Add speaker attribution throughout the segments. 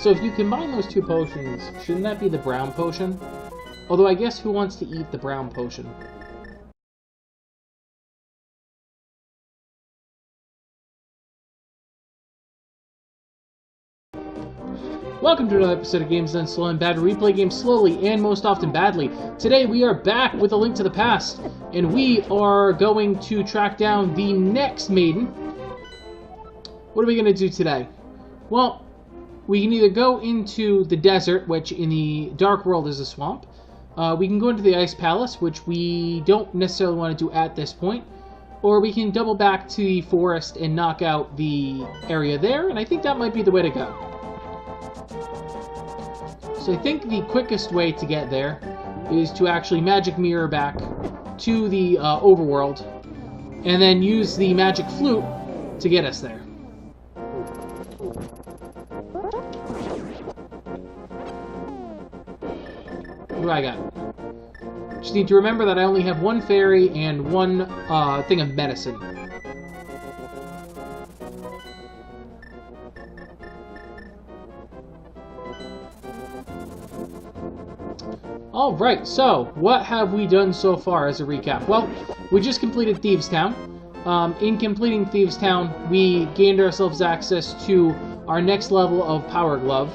Speaker 1: So if you combine those two potions, shouldn't that be the brown potion? Although I guess who wants to eat the brown potion? Welcome to another episode of Games Done Slow and Bad, where we play games slowly and most often badly. Today we are back with A Link to the Past, and we are going to track down the next maiden. What are we going to do today? Well, we can either go into the desert, which in the Dark World is a swamp. We can go into the Ice Palace, which we don't necessarily want to do at this point. Or we can double back to the forest and knock out the area there, and I think that might be the way to go. So I think the quickest way to get there is to actually magic mirror back to the overworld and then use the magic flute to get us there. What do I got? Just need to remember that I only have one fairy and one thing of medicine. Alright, so, what have we done so far as a recap? Well, we just completed Thieves Town. In completing Thieves Town, we gained ourselves access to our next level of Power Glove.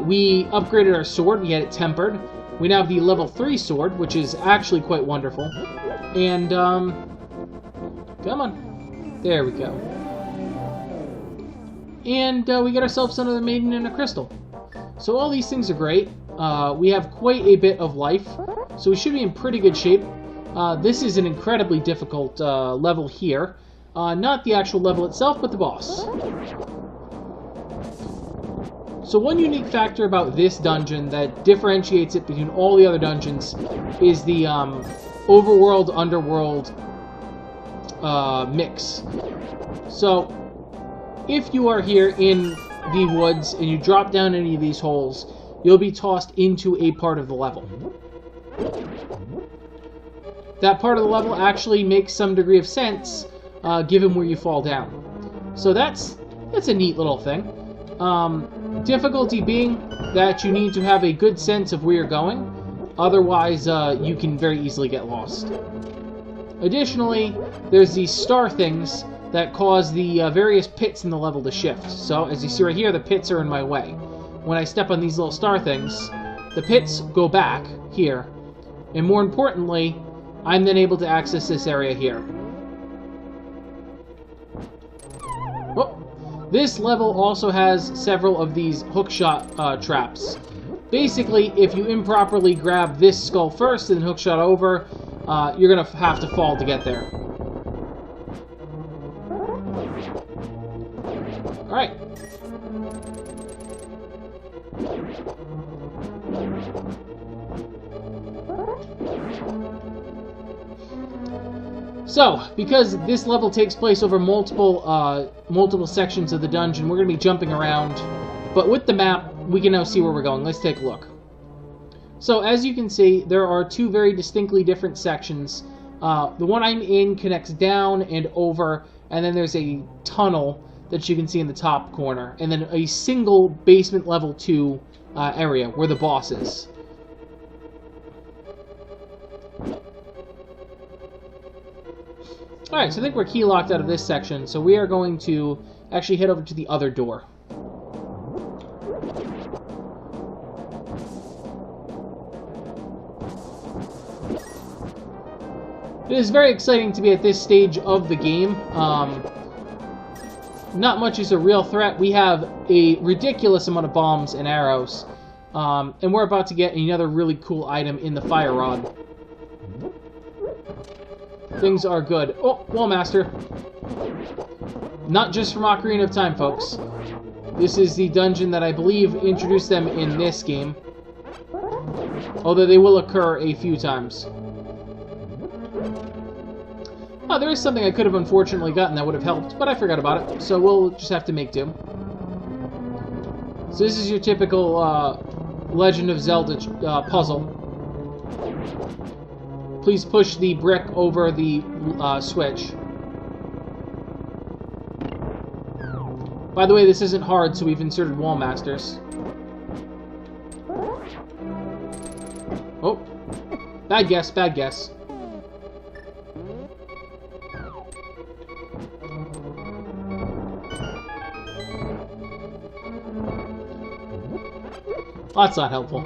Speaker 1: We upgraded our sword, we had it tempered. We now have the level 3 sword, which is actually quite wonderful. And, come on. There we go. And we got ourselves another maiden and a crystal. So all these things are great. We have quite a bit of life, so we should be in pretty good shape. This is an incredibly difficult level here. Not the actual level itself, but the boss. So one unique factor about this dungeon that differentiates it between all the other dungeons is the overworld-underworld mix. So if you are here in the woods and you drop down any of these holes, you'll be tossed into a part of the level. That part of the level actually makes some degree of sense, given where you fall down. So that's a neat little thing. Difficulty being that you need to have a good sense of where you're going, otherwise you can very easily get lost. Additionally, there's these star things that cause the various pits in the level to shift. So, as you see right here, the pits are in my way. When I step on these little star things, the pits go back here. And more importantly, I'm then able to access this area here. Oh, this level also has several of these hookshot traps. Basically, if you improperly grab this skull first and hookshot over, you're going to have to fall to get there. Alright. So, because this level takes place over multiple sections of the dungeon, we're going to be jumping around. But with the map, we can now see where we're going. Let's take a look. So, as you can see, there are two very distinctly different sections. The one I'm in connects down and over, and then there's a tunnel that you can see in the top corner, and then a single basement level 2 area where the boss is. Alright, so I think we're key locked out of this section, so we are going to actually head over to the other door. It is very exciting to be at this stage of the game. Not much is a real threat. We have a ridiculous amount of bombs and arrows. And we're about to get another really cool item in the fire rod. Things are good. Oh, Wallmaster. Not just from Ocarina of Time, folks. This is the dungeon that I believe introduced them in this game. Although they will occur a few times. Oh, there is something I could have unfortunately gotten that would have helped, but I forgot about it, so we'll just have to make do. So this is your typical Legend of Zelda puzzle. Please push the brick over the switch. By the way, this isn't hard, so we've inserted wall masters. Oh. Bad guess, bad guess. Oh, that's not helpful.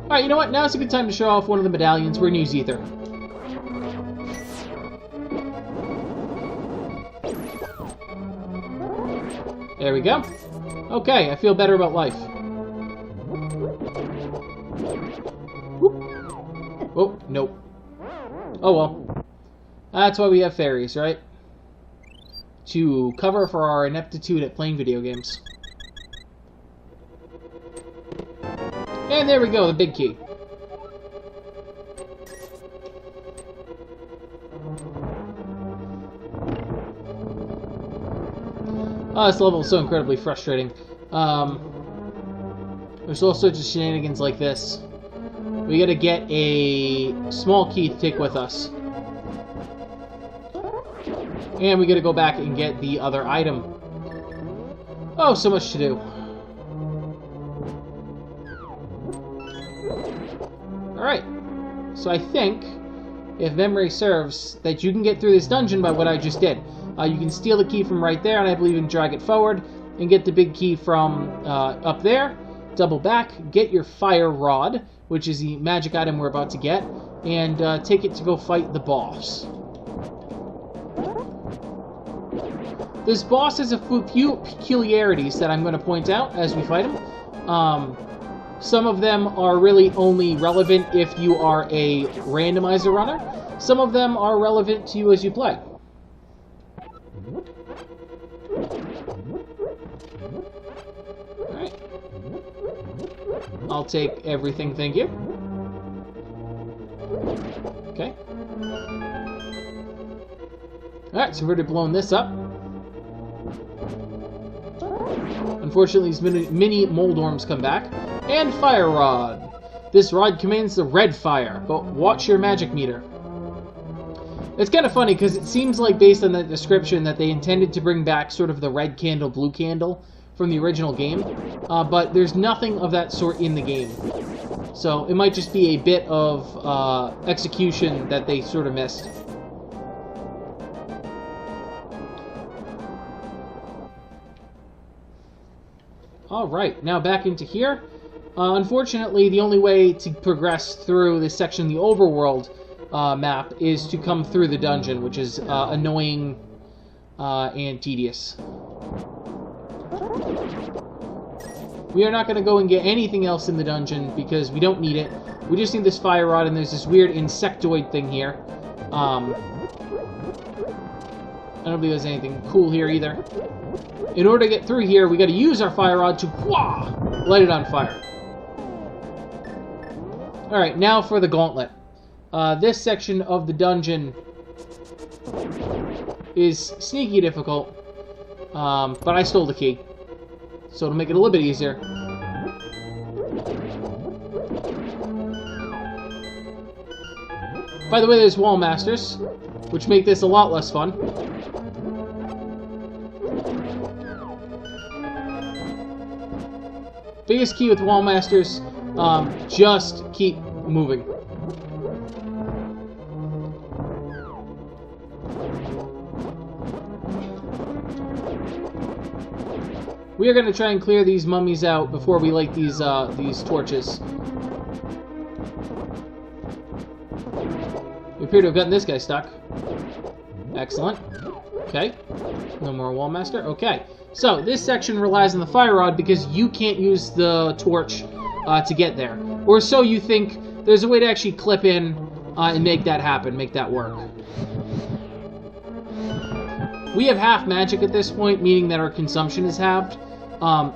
Speaker 1: Alright, you know what? Now's a good time to show off one of the medallions. We're going to use Ether. There we go. Okay, I feel better about life. Whoop. Oh, nope. Oh well. That's why we have fairies, right? To cover for our ineptitude at playing video games. And there we go, the big key. Oh, this level is so incredibly frustrating. There's all sorts of shenanigans like this. We gotta get a small key to take with us. And we gotta go back and get the other item. Oh, so much to do. Alright. So I think, if memory serves, that you can get through this dungeon by what I just did. You can steal the key from right there, and I believe you can drag it forward, and get the big key from up there, double back, get your fire rod, which is the magic item we're about to get, and take it to go fight the boss. This boss has a few peculiarities that I'm going to point out as we fight him. Some of them are really only relevant if you are a randomizer runner. Some of them are relevant to you as you play. Alright. I'll take everything, thank you. Okay. Alright, so we've already blown this up. Unfortunately, these mini moldorms come back. And fire rod. This rod commands the red fire, but watch your magic meter. It's kind of funny, because it seems like, based on that description, that they intended to bring back sort of the red candle, blue candle from the original game, but there's nothing of that sort in the game. So it might just be a bit of execution that they sort of missed. Alright, now back into here. Unfortunately, the only way to progress through this section of the overworld map is to come through the dungeon, which is annoying and tedious. We are not going to go and get anything else in the dungeon because we don't need it. We just need this fire rod, and there's this weird insectoid thing here. I don't believe there's anything cool here either. In order to get through here, we got to use our fire rod to light it on fire. Alright, now for the gauntlet. This section of the dungeon is sneaky difficult, but I stole the key, so it'll make it a little bit easier. By the way, there's wall masters, which make this a lot less fun. Biggest key with wall masters, just keep moving. We are going to try and clear these mummies out before we light these torches. We appear to have gotten this guy stuck. Excellent. Okay. No more wall master. Okay. So, this section relies on the fire rod because you can't use the torch to get there. Or so you think. There's a way to actually clip in and make that happen, make that work. We have half magic at this point, meaning that our consumption is halved.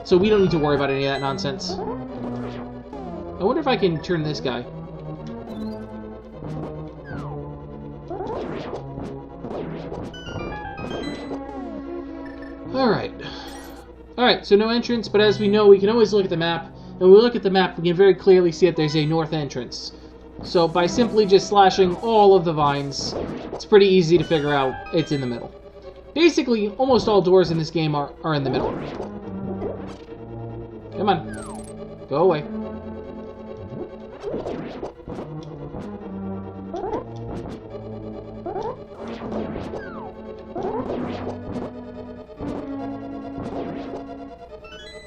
Speaker 1: So we don't need to worry about any of that nonsense. I wonder if I can turn this guy. Alright. Alright, so no entrance, but as we know, we can always look at the map. And when we look at the map, we can very clearly see that there's a north entrance. So by simply just slashing all of the vines, it's pretty easy to figure out it's in the middle. Basically, almost all doors in this game are in the middle. Come on. Go away.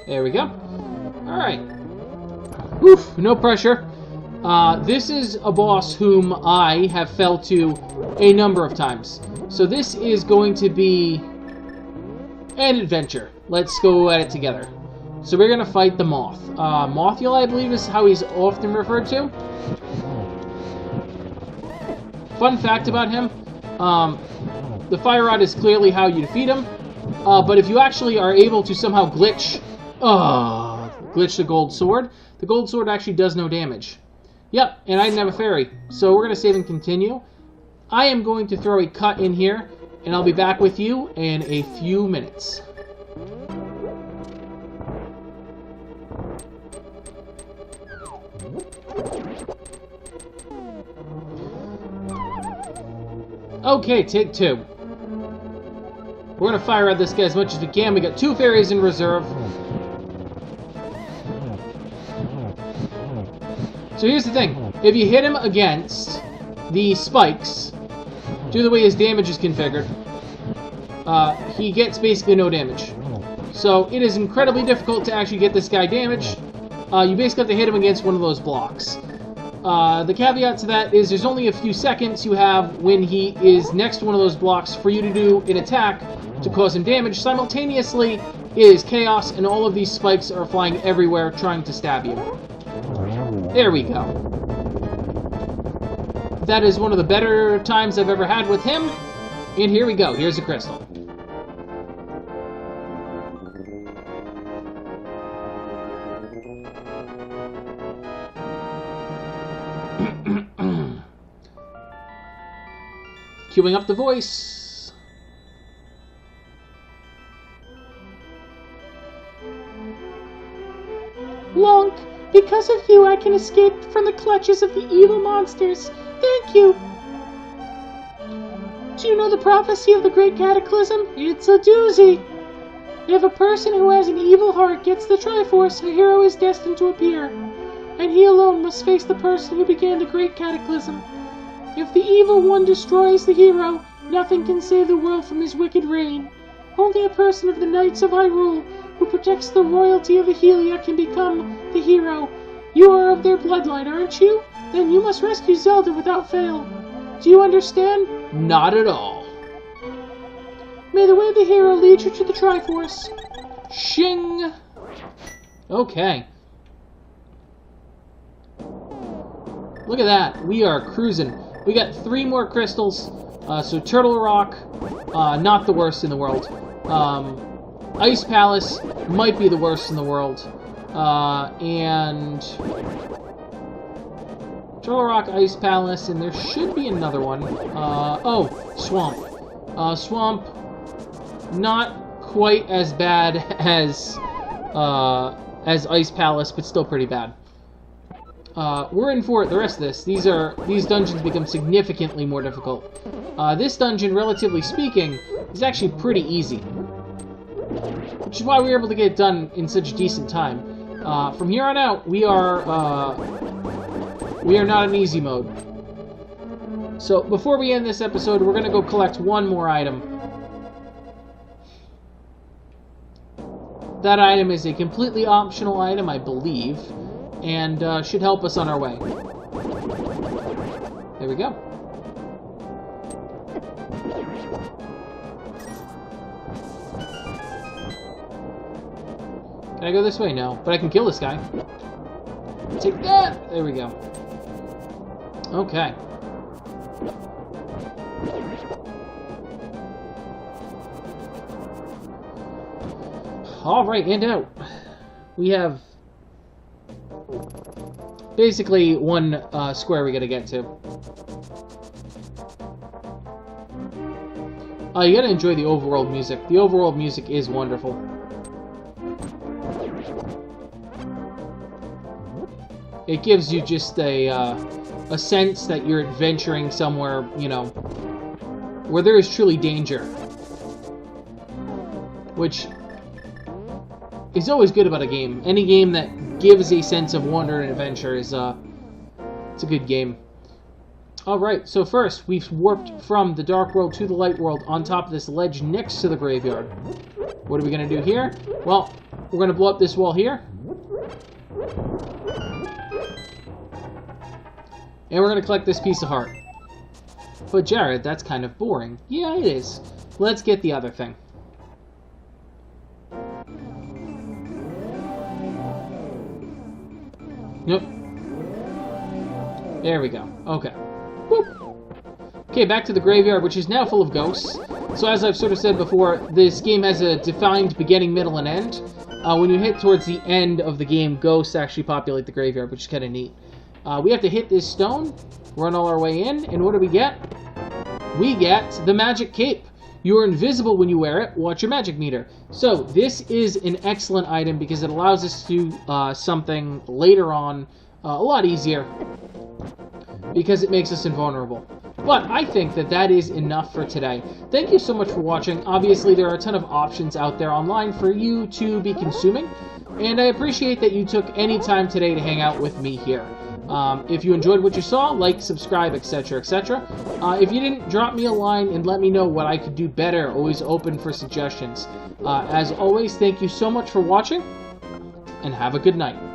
Speaker 1: There we go. Alright. Oof, no pressure. This is a boss whom I have fell to a number of times. So this is going to be an adventure. Let's go at it together. So we're going to fight the Moth. Mothula, I believe, is how he's often referred to. Fun fact about him, the fire rod is clearly how you defeat him. But if you actually are able to somehow glitch the gold sword actually does no damage. Yep, and I didn't have a fairy. So we're going to save and continue. I am going to throw a cut in here, and I'll be back with you in a few minutes. Okay, take two. We're going to fire at this guy as much as we can. We got 2 fairies in reserve. So here's the thing. If you hit him against the spikes, due to the way his damage is configured, he gets basically no damage. So it is incredibly difficult to actually get this guy damaged. You basically have to hit him against one of those blocks. The caveat to that is there's only a few seconds you have when he is next to one of those blocks for you to do an attack to cause him damage. Simultaneously, it is chaos, and all of these spikes are flying everywhere trying to stab you. There we go. That is one of the better times I've ever had with him. And here we go. Here's a crystal. Queuing up the voice. Lonk, because of you I can escape from the clutches of the evil monsters. Thank you. Do you know the prophecy of the Great Cataclysm? It's a doozy. If a person who has an evil heart gets the Triforce, a hero is destined to appear. And he alone must face the person who began the Great Cataclysm. If the evil one destroys the hero, nothing can save the world from his wicked reign. Only a person of the Knights of Hyrule, who protects the royalty of Ahelia, can become the hero. You are of their bloodline, aren't you? Then you must rescue Zelda without fail. Do you understand? Not at all. May the way of the hero lead you to the Triforce. Shing! Okay. Look at that. We are cruising. We got 3 more crystals. So Turtle Rock, not the worst in the world. Ice Palace might be the worst in the world. And Turtle Rock, Ice Palace, and there should be another one. Oh, Swamp. Swamp, not quite as bad as Ice Palace, but still pretty bad. We're in for it the rest of this. These dungeons become significantly more difficult. This dungeon, relatively speaking, is actually pretty easy. Which is why we were able to get it done in such a decent time. From here on out, we are not in easy mode. So, before we end this episode, we're going to go collect one more item. That item is a completely optional item, I believe, and should help us on our way. There we go. Can I go this way? No. But I can kill this guy. Take that! There we go. Okay. Alright, and out. We have basically one square we gotta get to. You gotta enjoy the overworld music. The overworld music is wonderful. It gives you just a sense that you're adventuring somewhere, you know, where there is truly danger. Which is always good about a game. Any game that gives a sense of wonder and adventure is It's a good game. Alright, so first, we've warped from the dark world to the light world on top of this ledge next to the graveyard. What are we going to do here? Well, we're going to blow up this wall here. And we're going to collect this piece of heart. But Jared, that's kind of boring. Yeah, it is. Let's get the other thing. Yep. There we go. Okay. Whoop. Okay, back to the graveyard, which is now full of ghosts. So as I've sort of said before, this game has a defined beginning, middle, and end. When you hit towards the end of the game, ghosts actually populate the graveyard, which is kind of neat. We have to hit this stone, run all our way in, and what do we get? We get the magic cape. You are invisible when you wear it. Watch your magic meter. So this is an excellent item because it allows us to do something later on a lot easier because it makes us invulnerable. But I think that that is enough for today. Thank you so much for watching. Obviously, there are a ton of options out there online for you to be consuming, and I appreciate that you took any time today to hang out with me here. If you enjoyed what you saw, like, subscribe, etc., etc. If you didn't, drop me a line and let me know what I could do better. Always open for suggestions. As always, thank you so much for watching, and have a good night.